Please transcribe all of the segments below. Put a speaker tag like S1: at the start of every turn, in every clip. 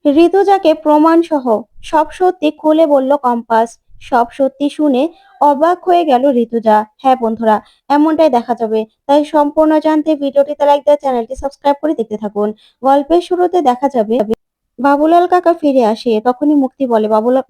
S1: ঋতুজাকে প্রমাণ সহ সব সত্যি খুলে বলল কম্পাস। সব সত্যি শুনে অবাক হয়ে গেল ঋতুজা। হ্যাঁ বন্ধুরা, এমনটাই দেখা যাবে। তাই সম্পূর্ণ জানতে ভিডিওটিতে লাইক দিয়ে চ্যানেলটি সাবস্ক্রাইব করে দেখতে থাকুন। গল্পের শুরুতে দেখা যাবে বাবুলাল কাকা ফিরে আসে। তখনই মুক্তি বলে,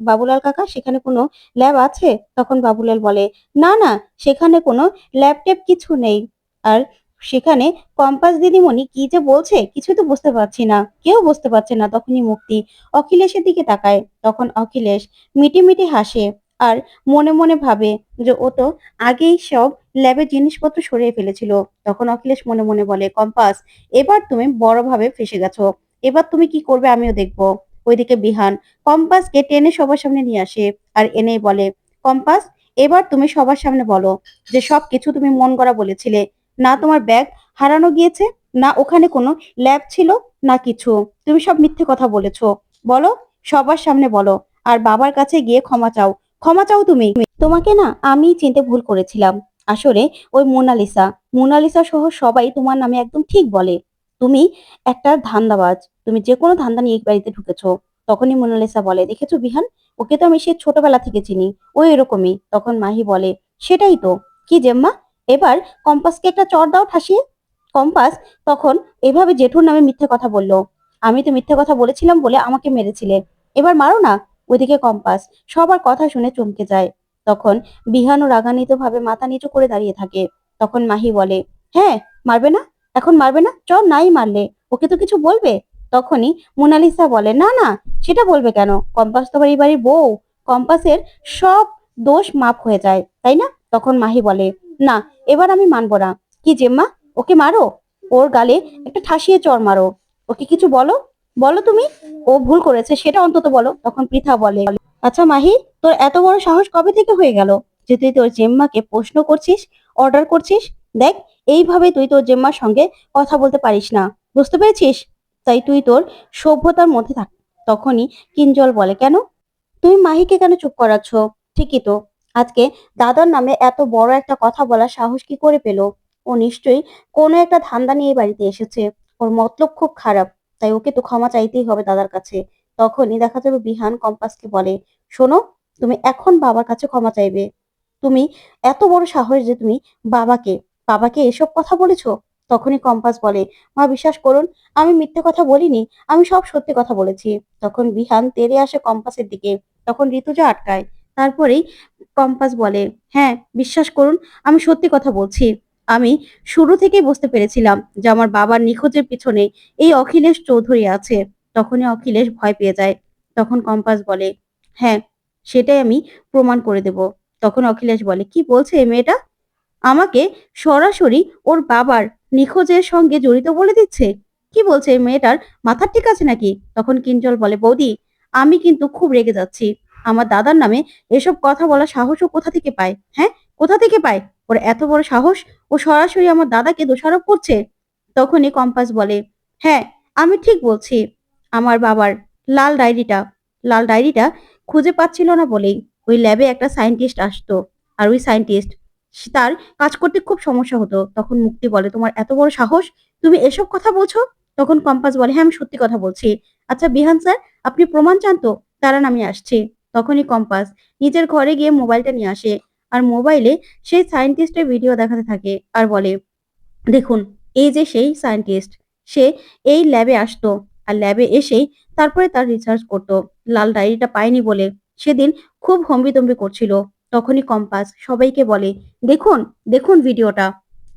S1: বাবুলাল কাকা, সেখানে কোনো ল্যাব আছে? তখন বাবুলাল বলে, না না, সেখানে কোনো ল্যাব ট্যাব কিছু নেই। আর সেখানে কম্পাস দিদিমণি কি যে বলছে কিছু তো বুঝতে পারছি না, কেউ বুঝতে পারছে না। তখনই মুক্তি অখিলেশের দিকে তাকায়। তখন অখিলেশ মিটি মিটি হাসে আর মনে মনে ভাবে যে ও তো আগেই সব ল্যাবের জিনিসপত্র সরিয়ে ফেলেছিল। তখন অখিলেশ মনে মনে বলে, কম্পাস, এবার তুমি বড়ভাবে ফেসে গেছো। এবার তুমি কি করবে আমিও দেখবো। ওইদিকে বিহান কম্পাসকে টেনে সবার সামনে নিয়ে আসে আর এনেই বলে, কম্পাস, এবার তুমি সবার সামনে বলো যে সবকিছু তুমি মন গড়া বলেছিলে। না তোমার ব্যাগ হারানো গিয়েছে, না ওখানে কোনো ল্যাব ছিল, না কিছু। তুমি সব মিথ্যে কথা বলেছো। বলো, সবার সামনে বলো। আর বাবার কাছে গিয়ে ক্ষমা চাও। ক্ষমা চাও তুমি। তোমাকে না আমি চিনতে ভুল করেছিলাম। আসলে ওই মোনালিসা, মোনালিসা সহ সবাই তোমার নামে একদম ঠিক বলে। তুমি একটা ধান্দাবাজ। তুমি যে কোনো ধান্দা নিয়ে এই বাড়িতে ঢুকেছো। তখনই মোনালিসা বলে, দেখেছো বিহান, ওকে তো আমি সে ছোটবেলা থেকে চিনি, ও এরকমই। তখন মাহি বলে, সেটাই তো। কি জেম্মা, এবার কম্পাসকে একটা চড় দাও ঠাসিয়ে। কম্পাস তখন এভাবে জেঠুর নামে মিথ্যে কথা বললো। আমি তো মিথ্যে কথা বলেছিলাম বলে আমাকে মেরেছিলে, এবার মারো না। ওইদিকে কম্পাস সবার কথা শুনে চমকে যায়। তখন বিহানও রাগান্বিত ভাবে মাথা নিচু করে দাঁড়িয়ে থাকে। তখন মাহি বলে, হ্যাঁ, মারবে না? এখন মারবে না? চল, নাই মারলে ওকে তো কিছু বলবে। তখনই মোনালিসা বলে, না না, সেটা বলবে কেন? কম্পাস তো এই বাড়ির বউ। কম্পাসের সব দোষ মাফ হয়ে যায়, তাই না? তখন মাহি বলে, না, এবার আমি মানবো না। কি জেম্মা, ওকে মারো, ওর গালে একটা ঠাসিয়ে চড় মারো। ওকে কিছু বলো, বলো তুমি, ও ভুল করেছে সেটা অন্তত বলো। তখন পৃথা বলে, আচ্ছা মাহি, তোর এত বড় সাহস কবে থেকে হয়ে গেল যে তুই তোর জেম্মাকে প্রশ্ন করছিস, অর্ডার করছিস? দেখ, এইভাবে তুই তোর জেম্মার সঙ্গে কথা বলতে পারিস না, বুঝতে পেরেছিস? তাই তুই তোর সভ্যতার মধ্যে থাক। তখনই কিঞ্জল বলে, কেন? তুমি মাহিকে কেন চুপ করাচ্ছ? ঠিকই তো, আজকে দাদার নামে এত বড় একটা কথা বলার সাহস কি করে পেলো? ও নিশ্চয়ই কোনো একটা ধান্দা নিয়ে এই বাড়িতে এসেছে। ওর মতলব খুব খারাপ। তাই ওকে তো ক্ষমা চাইতেই হবে দাদার কাছে। তখনই দেখা যাবে বিহান কম্পাসকে বলে, শোনো, তুমি এখন বাবার কাছে ক্ষমা চাইবে। তুমি এত বড় সাহস যে তুমি বাবাকে বাবাকে এসব কথা বলেছো? তখনই কম্পাস বলে, মা বিশ্বাস করুন, আমি মিথ্যে কথা বলিনি, আমি সব সত্যি কথা বলেছি। তখন বিহান তেড়ে আসে কম্পাসের দিকে। তখন ঋতুজা আটকায়। তারপরেই কম্পাস বলে, হ্যাঁ বিশ্বাস করুন, আমি সত্যি কথা বলছি। আমি শুরু থেকেই বুঝতে পেরেছিলাম যে আমার বাবার নিখোঁজের পিছনে এই অখিলেশ চৌধুরী আছে। তখনই অখিলেশ ভয় পেয়ে যায়। তখন কম্পাস বলে, হ্যাঁ, সেটাই আমি প্রমাণ করে দেব। তখন অখিলেশ বলে, কি বলছে এই মেয়েটা? আমাকে সরাসরি ওর বাবার নিখোঁজের সঙ্গে জড়িত বলে দিচ্ছে। কি বলছে এই মেয়েটার মাথা ঠিক আছে নাকি? তখন কিঞ্জল বলে, বৌদি, আমি কিন্তু খুব রেগে যাচ্ছি। আমার দাদার নামে এসব কথা বলার সাহসও কোথা থেকে পায়? হ্যাঁ, কোথা থেকে পায় ওর এত বড় সাহস? ও সরাসরি আমার দাদাকে দোষারোপ করছে। তখনই কম্পাস বলে, হ্যাঁ, আমি ঠিক বলছি। আমার বাবার লাল ডায়েরিটা লাল ডায়েরিটা খুঁজে পাচ্ছিল না বলেই ওই ল্যাবে একটা সায়েন্টিস্ট আসতো। আর ওই সায়েন্টিস্ট, তার কাজ করতে খুব সমস্যা হতো। তখন মুক্তি বলে, তোমার এত বড় সাহস, তুমি এসব কথা বলছো? তখন কম্পাস বলে, হ্যাঁ, আমি সত্যি কথা বলছি। আচ্ছা বিহান স্যার, আপনি প্রমাণ চান তো? দাঁড়ান, আমি আসছি। তখনই কম্পাস নিজের ঘরে গিয়ে মোবাইলটা নিয়ে আসে। আর মোবাইলে সেই সায়েন্টিস্টের ভিডিও দেখাতে থাকে আর বলে, দেখুন, এই যে সেই সায়েন্টিস্ট, সে এই ল্যাবে আসতো আর ল্যাবে এসেই তারপরে তার রিসার্চ করতো। লাল ডায়েরিটা পায়নি বলে সেদিন খুব হম্বিতম্বি করছিল। তখনই কম্পাস সবাইকে বলে, দেখুন, দেখুন ভিডিওটা,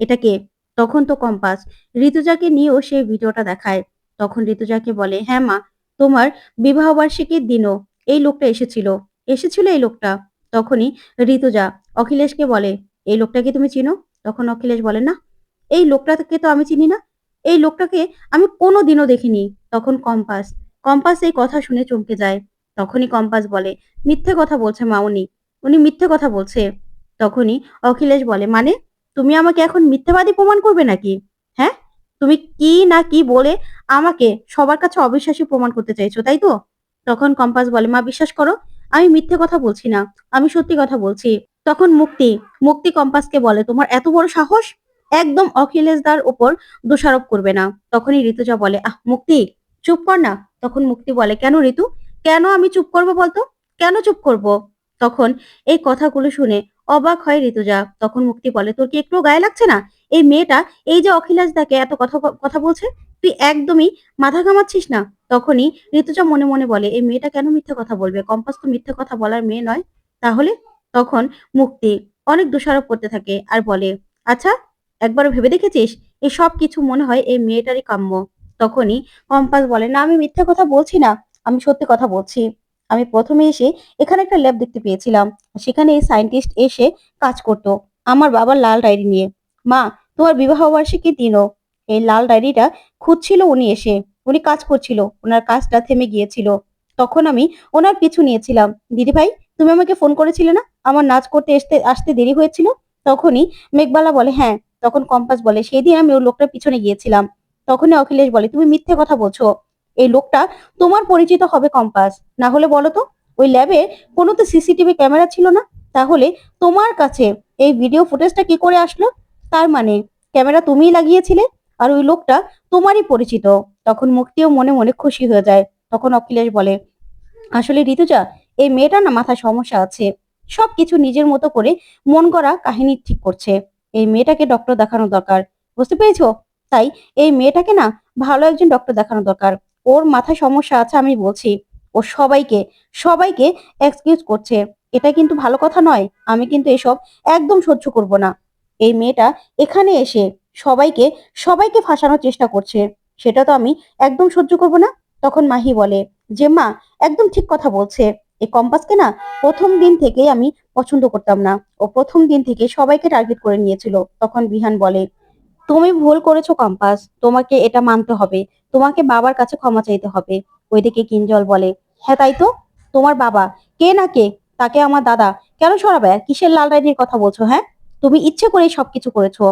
S1: এটা কে? তখন তো কম্পাস ঋতুজাকে নিয়েও সেই ভিডিওটা দেখায়। তখন ঋতুজাকে বলে, হ্যাঁ মা, তোমার বিবাহ বার্ষিকীর দিনও এই লোকটা এসেছিল, এসেছিল এই লোকটা। তখনই ঋতুজা অখিলেশকে বলে, এই লোকটাকে তুমি চিনো? তখন অখিলেশ বলে, না, এই লোকটাকে তো আমি চিনি না, এই লোকটাকে আমি কোনোদিনও দেখিনি। তখন কম্পাস কম্পাস এই কথা শুনে চমকে যায়। তখনই কম্পাস বলে, মিথ্যে কথা বলছে মা, উনি উনি মিথ্যে কথা বলছে। তখনই অখিলেশ বলে, মানে তুমি আমাকে এখন মিথ্যাবাদী প্রমাণ করবে নাকি? হ্যাঁ, তুমি কি না কি বলে আমাকে সবার কাছে অবিশ্বাসী প্রমাণ করতে চাইছো, তাই তো? তখন কম্পাস বলে, মা বিশ্বাস করো, আমি মিথ্যে কথা বলছি না, আমি সত্যি কথা বলছি। তখন মুক্তি মুক্তি কম্পাসকে বলে, তোমার এত বড় সাহস, একদম অখিলেশদার উপর দোষারোপ করবে না। তখনই ঋতুজা বলে, আহ মুক্তি, চুপ কর না। তখন মুক্তি বলে, কেন ঋতু? কেন আমি চুপ করবো বলতো? কেন চুপ করব? তখন এই কথাগুলো শুনে অবাক হয় ঋতুজা। তখন মুক্তি বলে, তোর কি একটু গায়ে লাগছে না? এই মেয়েটা, এই যে অখিলাস দাকে এত কথা কথা বলছে, তুই একদমই মাথা ঘামাচ্ছিস না? তখনই ঋতুজা মনে মনে বলে, এই মেয়েটা কেন মিথ্যে কথা বলবে? কম্পাস তো মিথ্যে কথা বলার মেয়ে নয়। তাহলে? তখন মুক্তি অনেক দোষারোপ করতে থাকে আর বলে, আচ্ছা, একবারও ভেবে দেখেছিস এই সব কিছু মনে হয় এই মেয়েটারই কাম্য? তখনই কম্পাস বলে, না আমি মিথ্যা কথা বলছি না, আমি সত্যি কথা বলছি। আমি প্রথমে এসে এখানে একটা ল্যাব দেখতে পেয়েছিলাম, সেখানে এই সায়েন্টিস্ট এসে কাজ করতো আমার বাবার লাল ডায়েরি নিয়ে। মা, তোমার বিবাহ বার্ষিকীর দিনও এই লাল ডায়েরিটা খুঁজছিল উনি এসে। উনি কাজ করছিল, ওনার কাজটা থেমে গিয়েছিল। তখন আমি ওনার পিছু নিয়েছিলাম। দিদি ভাই, তুমি আমাকে ফোন করেছিলে না আমার নাচ করতে আসতে দেরি হয়েছিল? তখনই মেঘবালা বলে, হ্যাঁ। তখন কম্পাস বলে, সেই দিন আমি ওই লোকটার পিছনে গিয়েছিলাম। তখনই অখিলেশ বলে, তুমি মিথ্যে কথা বলছো। এই লোকটা তোমার পরিচিত হবে কম্পাস। না হলে বলো তো, ওই ল্যাবে কোনো তো সিসিটিভি ক্যামেরা ছিল না, তাহলে তোমার কাছে এই ভিডিও ফুটেজটা কি করে আসলো? তার মানে ক্যামেরা তুমিই লাগিয়েছিলে, আর ওই লোকটা তোমারই পরিচিত। তখন মুক্তিও মনে মনে খুশি হয়ে যায়। তখন অখিলেশ বলে, আসলে ঋতুজা, এই মেয়েটা না মাথায় সমস্যা আছে, সবকিছু নিজের মতো করে মন করা কাহিনী ঠিক করছে। এই মেয়েটাকে ডক্টর দেখানো দরকার, বুঝতে পেরেছো? তাই এই মেয়েটাকে না ভালো একজন ডক্টর দেখানো দরকার। ওর মাথায় সমস্যা আছে আমি বলছি। ও সবাইকে সবাইকে এক্সকিউজ করছে, এটা কিন্তু ভালো কথা নয়। আমি কিন্তু এসব একদম সহ্য করব না। এই মেয়েটা এখানে এসে সবাইকে সবাইকে ফাঁসানোর চেষ্টা করছে, সেটা তো আমি একদম সহ্য করব না। তখন মাহি বলে যে, মা একদম ঠিক কথা বলছে। এই কম্পাসকে না প্রথম দিন থেকেই আমি পছন্দ করতাম না। ও প্রথম দিন থেকে সবাইকে টার্গেট করে নিয়েছিল। তখন বিহান বলে, তুমি ভুল করেছো কম্পাস, তোমাকে এটা মানতে হবে। তোমাকে বাবার কাছে ক্ষমা চাইতে হবে। ওইদিকে কিঞ্জল বলে, হ্যাঁ তাই তো, তোমার বাবা কে না কে, তাকে আমার দাদা। কেন সরাবে? আর কিসের লাল ডায়েরির কথা বলছো? হ্যাঁ, তুমি ইচ্ছে করে সবকিছু করেছো।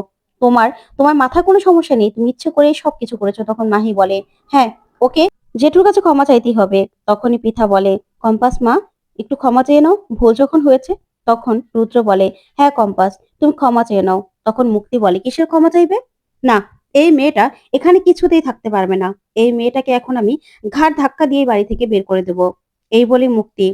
S1: তোমার তোমার মাথায় কোনো সমস্যা নেই, তুমি ইচ্ছে করে সবকিছু করেছো। তখন মাহি বলে, হ্যাঁ, ওকে জেঠুর কাছে ক্ষমা চাইতেই হবে। তখনই পৃথা বলে, কম্পাস মা, একটু ক্ষমা চেয়ে নাও, ভুল যখন হয়েছে। তখন রুদ্র বলে, হ্যাঁ কম্পাস, তুমি ক্ষমা চেয়ে নাও। তখন মুক্তি বলে, কিসের ক্ষমা চাইবে? না, এই মেয়েটা এখানে কিছুতেই থাকতে পারবে না। এই মেয়েটাকে এখন আমি ঘাড় ধাক্কা দিয়ে বাড়ি থেকে বের করে দেব। এই বলে মুক্তি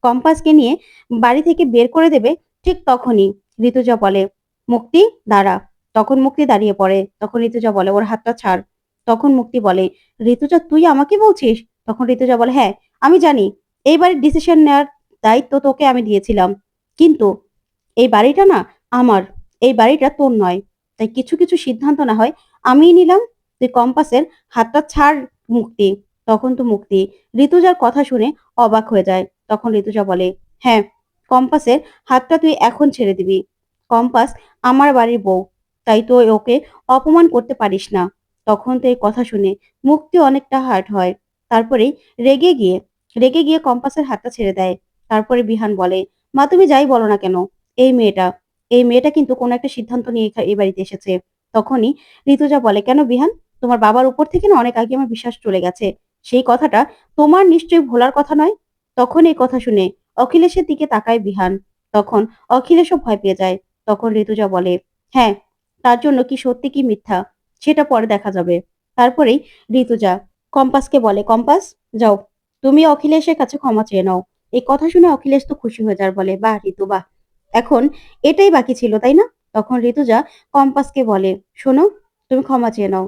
S1: কম্পাসকে নিয়ে বাড়ি থেকে বের করে দেবে। ঠিক তখনই ঋতুজা বলে, মুক্তি দাঁড়া। তখন মুক্তি দাঁড়িয়ে পড়ে। তখন ঋতুজা বলে, ওর হাতটা ছাড়। তখন মুক্তি বলে, ঋতুজা তুই আমাকে বলছিস? তখন ঋতুজা বলে, হ্যাঁ, আমি জানি এই বাড়ির ডিসিশন নেওয়ার দায়িত্ব তোকে আমি দিয়েছিলাম, কিন্তু এই বাড়িটা না আমার, এই বাড়িটা তোর নয়। তাই কিছু কিছু সিদ্ধান্ত না হয় আমিই নিলাম। তুই কম্পাসের হাতটা ছাড় মুক্তি। তখন তো মুক্তি ঋতুজার কথা শুনে অবাক হয়ে যায়। তখন ঋতুজা বলে, হ্যাঁ, কম্পাসের হাতটা তুই এখন ছেড়ে দিবি। কম্পাস আমার বাড়ির বউ, তাই তো ওকে অপমান করতে পারিস না। তখন তো এই কথা শুনে মুক্তি অনেকটা হার্ট হয়। তারপরে রেগে গিয়ে রেগে গিয়ে কম্পাসের হাতটা ছেড়ে দেয়। তারপরে বিহান বলে, মা তুমি যাই বলো না কেন, এই মেয়েটা এই মেয়েটা কিন্তু কোনো একটা সিদ্ধান্ত নিয়ে এই বাড়িতে এসেছে। তখনই ঋতুজা বলে, কেন বিহান, তোমার বাবার উপর থেকে না অনেক আগে আমার বিশ্বাস চলে গেছে, সেই কথাটা তোমার নিশ্চয়ই ভোলার কথা নয়। তখন এই কথা শুনে অখিলেশের দিকে তাকায় বিহান। তখন অখিলেশও ভয় পেয়ে যায়। তখন ঋতুজা বলে, হ্যাঁ, তার জন্য কি সত্যি কি মিথ্যা সেটা পরে দেখা যাবে। তারপরেই ঋতুজা কম্পাসকে বলে, কম্পাস যাও, তুমি অখিলেশের কাছে ক্ষমা চেয়ে নাও। এই কথা শুনে অখিলেশ তো খুশি হয়ে যায়, বলে, বাহ ঋতু বাহ, এখন এটাই বাকি ছিল তাই না? তখন ঋতুজা কম্পাসকে বলে, শোনো, তুমি ক্ষমা চেয়ে নাও।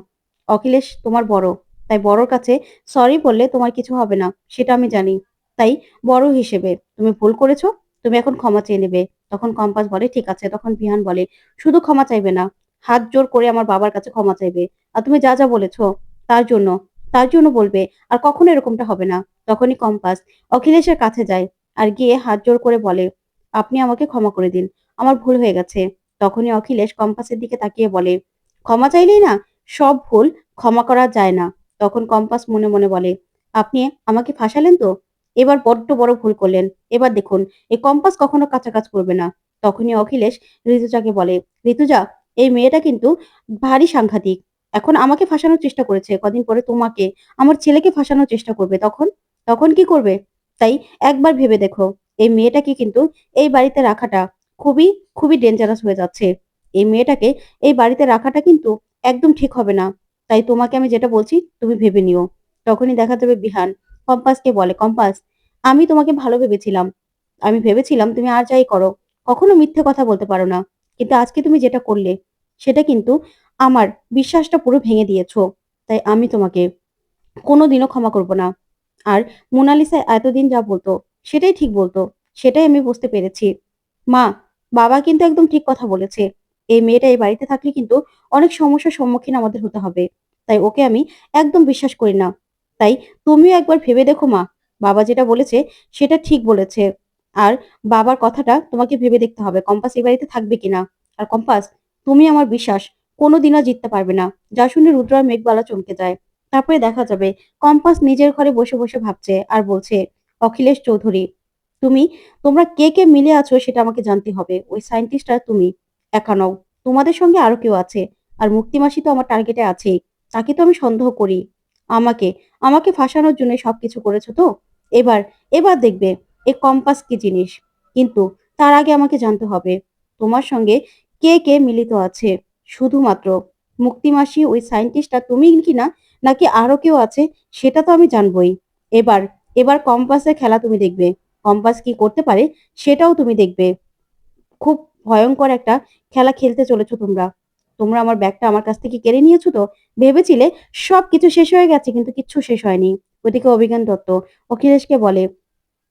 S1: অখিলেশ তোমার বড়, তাই বড়র কাছে সরি বললে তোমার কিছু হবে না, সেটা আমি জানি। তাই বড় হিসেবে তুমি ভুল করেছো, তুমি এখন ক্ষমা চেয়ে নেবে। তখন কম্পাস বলে, ঠিক আছে। তখন বিহান বলে, শুধু ক্ষমা চাইবে না, হাত জোর করে আমার বাবার কাছে ক্ষমা চাইবে। আর তুমি যা যা বলেছো তার জন্য তার জন্য বলবে, আর কখনো এরকমটা হবে না। তখনই কম্পাস অখিলেশের কাছে যায় আর গিয়ে হাত জোর করে বলে, আপনি আমাকে ক্ষমা করে দিন, আমার ভুল হয়ে গেছে। তখনই অখিলেশ কম্পাসের দিকে তাকিয়ে বলে, ক্ষমা চাইলেই না সব ভুল ক্ষমা করা যায় না। তখন কম্পাস মনে মনে বলে, আপনি আমাকে ফাঁসালেন তো, এবার বড্ড বড় ভুল করলেন। এবার দেখুন এই কম্পাস কখনো কাঁচা কাজ করবে না। তখনই অখিলেশ ঋতুজাকে বলে, ঋতুজা, এই মেয়েটা কিন্তু ভারী সাংঘাতিক। এখন আমাকে ফাঁসানোর চেষ্টা করেছে, কদিন পরে তোমাকে, আমার ছেলেকে ফাঁসানোর চেষ্টা করবে। তখন তখন কি করবে? তাই একবার ভেবে দেখো, এই মেয়েটাকে কিন্তু এই বাড়িতে রাখাটা খুবই খুবই ডেঞ্জারাস হয়ে যাচ্ছে। এই মেয়েটাকে এই বাড়িতে রাখাটা কিন্তু একদম ঠিক হবে না। তাই তোমাকে আমি যেটা বলছি তুমি ভেবে নিও। তখনই দেখা যাবে বিহান কম্পাসকে বলে, কম্পাস, আমি তোমাকে ভালো ভেবেছিলাম। আমি ভেবেছিলাম তুমি আর যাই করো, কখনো মিথ্যে কথা বলতে পারো না। কিন্তু আজকে তুমি যেটা করলে, সেটা কিন্তু আমার বিশ্বাসটা পুরো ভেঙে দিয়েছো। তাই আমি তোমাকে কোনোদিনও ক্ষমা করব না। আর মোনালিসা এতদিন যা বলতো, সেটাই ঠিক বলতো। সেটাই আমি বুঝতে পেরেছি। মা, বাবা কিন্তু একদম ঠিক কথা বলেছে। এই মেয়েটা এই বাড়িতে থাকলে কিন্তু অনেক সমস্যার সম্মুখীন আমাদের হতে হবে। তাই ওকে আমি একদম বিশ্বাস করি না। তাই তুমিও একবার ভেবে দেখো মা, বাবা যেটা বলেছে সেটা ঠিক বলেছে। আর বাবার কথাটা তোমাকে ভেবে দেখতে হবে কম্পাস এই বাড়িতে থাকবে কিনা। আর কম্পাস, তুমি আমার বিশ্বাস কোনোদিনও জিততে পারবে না। যা শুনে রুদ্র আর মেঘবালা চমকে যায়। তারপরে দেখা যাবে কম্পাস নিজের ঘরে বসে বসে ভাবছে আর বলছে, অখিলেশ চৌধুরী, তুমি তোমরা কে কে মিলে আছো সেটা আমাকে জানতে হবে। ওই সায়েন্টিস্টটা তুমি একা নও, তোমাদের সঙ্গে আরো কেউ আছে। আর মুক্তিমাসি তো আমার টার্গেটে আছেই, তাকে তো আমি সন্দেহ করি। আমাকে আমাকে ফাঁসানোর জন্য সবকিছু করেছো তো। এবার এবার দেখবে এই কম্পাস কি জিনিস। কিন্তু তার আগে আমাকে জানতে হবে তোমার সঙ্গে কে কে মিলিত আছে। শুধুমাত্র মুক্তিমাসি ওই সায়েন্টিস্টটা তুমি কিনা, নাকি আরো কেউ আছে, সেটা তো আমি জানবই। এবার এবার কম্পাসের খেলা তুমি দেখবে। কম্পাস কি করতে পারে সেটাও তুমি দেখবে। খুব ভয়ংকর একটা খেলা খেলতে চলেছো তোমরা। তোমরা আমার ব্যাগটা আমার কাছ থেকে কেড়ে নিয়েছো তো। ভেবেছিলে সবকিছু শেষ হয়ে গেছে, কিন্তু কিচ্ছু শেষ হয়নি। ওদিকে অভিজ্ঞান দত্ত অখিলেশকে বলে,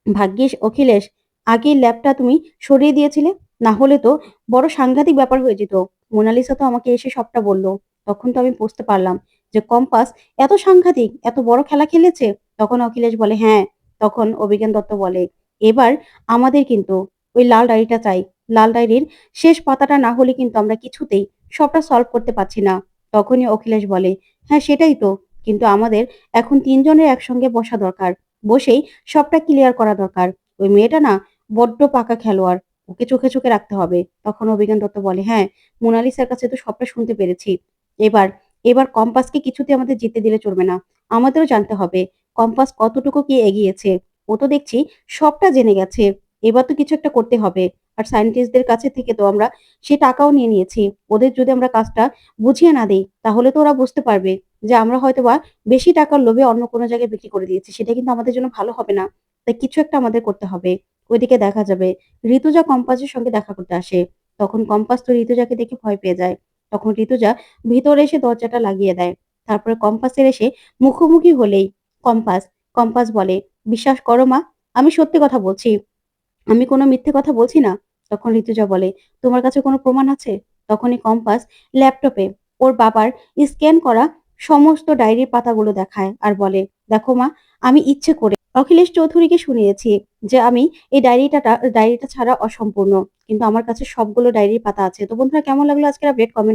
S1: ভাগ্যিস অখিলেশ আগেই ল্যাবটা তুমি সরিয়ে দিয়েছিলে, না হলে তো বড় সাংঘাতিক ব্যাপার হয়ে যেত। মোনালিসা তো আমাকে এসে সবটা বলল। তখন তো আমি বুঝতে পারলাম যে কম্পাস এত সাংঘাতিক, এত বড় খেলা খেলেছে। তখন অখিলেশ বলে, হ্যাঁ। তখন অভিজ্ঞান দত্ত বলে, এবার আমাদের কিন্তু ওই লাল ডায়েরিটা চাই। লাল ডায়েরির শেষ পাতাটা না হলে কিন্তু আমরা কিছুতেই সবটা সলভ করতে পারছি না। তখনই অখিলেশ বলে, হ্যাঁ সেটাই তো, কিন্তু আমাদের এখন তিনজনের একসঙ্গে বসা দরকার। বসেই সবটা ক্লিয়ার করা দরকার। ওই মেয়েটা না বড্ড পাকা খেলোয়াড়। ওকে চোখে চোখে রাখতে হবে। তখন অভিজ্ঞান দত্ত বলে, হ্যাঁ, মোনালিসার কাছে তো সবটা শুনতে পেরেছি। এবার এবার কম্পাসকে কিছুতে আমাদের জিততে দিলে চলবে না। আমাদেরও জানতে হবে কম্পাস কতটুকু কি এগিয়েছে। ও তো দেখছি সবটা জেনে গেছে। এবার তো কিছু একটা করতে হবে। আর সায়েন্টিস্টদের কাছে থেকে তো আমরা সে টাকাও নিয়ে নিয়েছি। ওদের যদি আমরা কাজটা বুঝিয়ে না দিই, তাহলে তো ওরা বুঝতে পারবে যে আমরা হয়তোবা বেশি টাকার লোভে অন্য কোনো জায়গায় বিক্রি করে দিয়েছি। সেটা কিন্তু আমাদের জন্য ভালো হবে না। তাই কিছু একটা আমাদের করতে হবে। ওইদিকে দেখা যাবে ঋতুজা কম্পাসের সঙ্গে দেখা করতে আসে। তখন কম্পাস তো ঋতুজাকে দেখে ভয় পেয়ে যায়। তখন ঋতুজা ভিতরে এসে দরজাটা লাগিয়ে দেয়। তারপরে কম্পাসের এসে মুখোমুখি হলেই কম্পাস কম্পাস বলে, বিশ্বাস করো মা, আমি সত্যি কথা বলছি। আমি কোনো মিথ্যে কথা বলছি না। তখন ঋতুজা বলে, তোমার কাছে কোনো প্রমাণ আছে? তখনই কম্পাস ল্যাপটপে ওর বাবার স্ক্যান করা সমস্ত ডায়েরির পাতাগুলো দেখায় আর বলে, দেখো মা, আমি ইচ্ছে করে অখিলেশ চৌধুরীকে শুনিয়েছি যে আমি এই ডায়েরিটা ছাড়া অসম্পূর্ণ। কিন্তু আমার কাছে সবগুলো ডায়েরির পাতা আছে। তো বন্ধুরা, কেমন লাগলো আজকের আপডেট? কমেন্ট